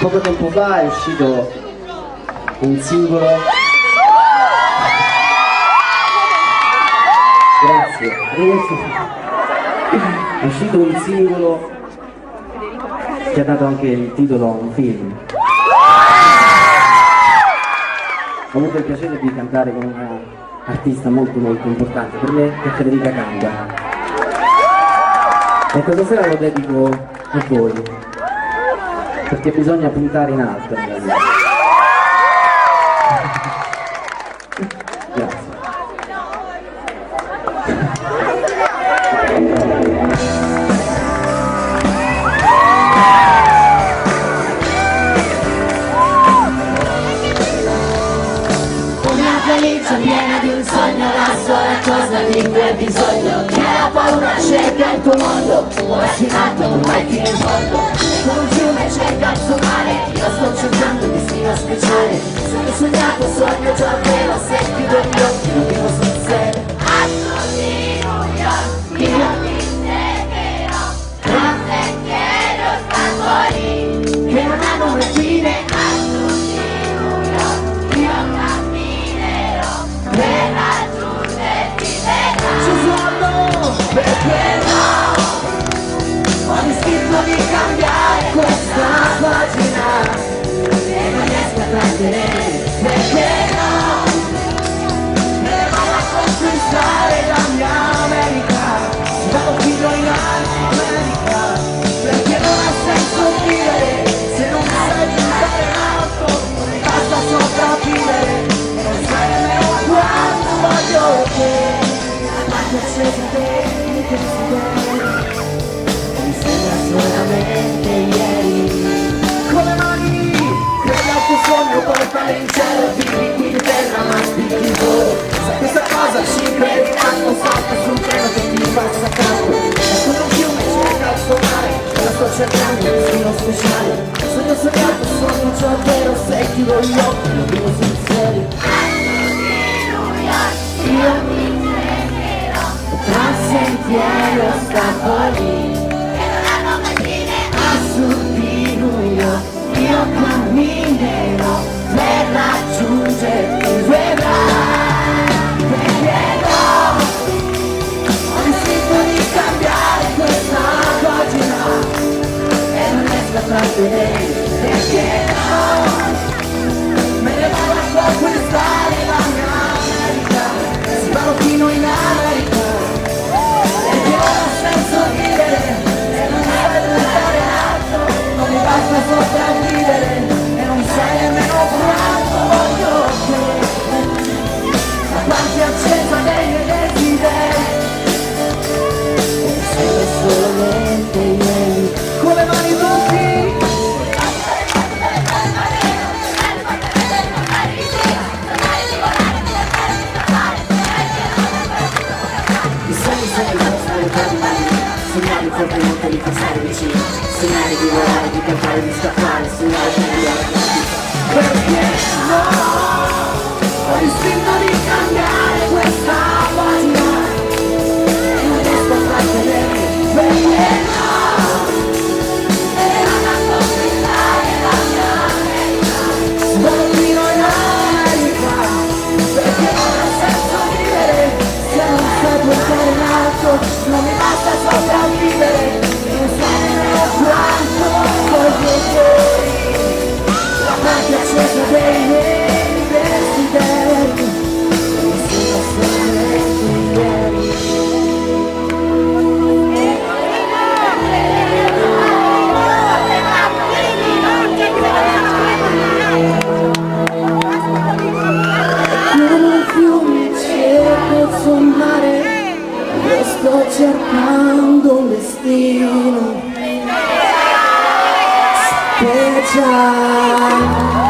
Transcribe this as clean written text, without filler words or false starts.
Poco tempo fa è uscito un singolo. Grazie. È uscito un singolo che ha dato anche il titolo a un film. Ho avuto il piacere di cantare con una artista molto importante per me, che è Federica Canda. E questa sera lo dedico a voi, perché bisogna puntare in alto nella vita. Grazie. Una valigia piena di un sogno, la sola cosa di cui hai bisogno. Che la paura cerca il tuo mondo, ora si nato, tu metti nel fondo. Con un fiume cerca il suo mare, io sto cercando un destino speciale. Sogno sognato, sogno già vero, se chiudo gli occhi lo vivo sul serio. A tutti New York, io ti seguirò, tra sentieri ostacoli che non hanno mai fine. A tutti New York, io camminerò per raggiungerti, vedrò. Ci sono, perché no? Ho deciso di cambiare questa pagina e non riesco a trattenere, perché no? Me ne vado a conquistare la mia America, vado fino in America, perché non ha senso vivere se non sai puntare in alto, non basta sopravvivere, e non sai nemmeno quanto voglio te. La parte accesa dei desideri mi sembra solamente ieri. Con le mani, credi al tuo sogno, portale in cielo, vivi qui in terra ma spingi in volo. Se questa cosa ci credi, tanto salta sul treno che ti passa accanto. E con un fiume cerca il suo mare, e lo sto cercando un destino speciale. Sogno sognato, sogno ciò vero, se chiudo gli occhi lo vivo sul serio. Io mi cercherò tra sentieri e ostacoli io camminerò per raggiungerti, vedrai, perché no? Ho deciso di cambiare questa pagina e non riesco a trattenere, perché no? Me ne vado a conquistare la mia America, si vado fino in America, perché non ha senso vivere e non sai puntare in alto, non mi basta sopravvivere e non sai nemmeno quanto voglio te. La parte accesa dei miei desideri e sei solamente ieri. Con le mani tutti i sogni sono stare per me, sognare forte molto di passare vicino, sognare di volare, di cantare, di scappare, sognare di cambiare la vita. Perché no? Ho l'istinto di cambiare questa pagina e non riesco a trattenere, perché no? Me ne vado a conquistare la mia America, vado fino in America, perché non ha senso vivere se non sai puntare in alto, non mi basta sopravvivere, non sai nemmeno quanto voglio te. La parte accesa dei miei desideri mi sembra solamente ieri. Come un fiume cerca il suo mare, io sto cercando un destino speciale.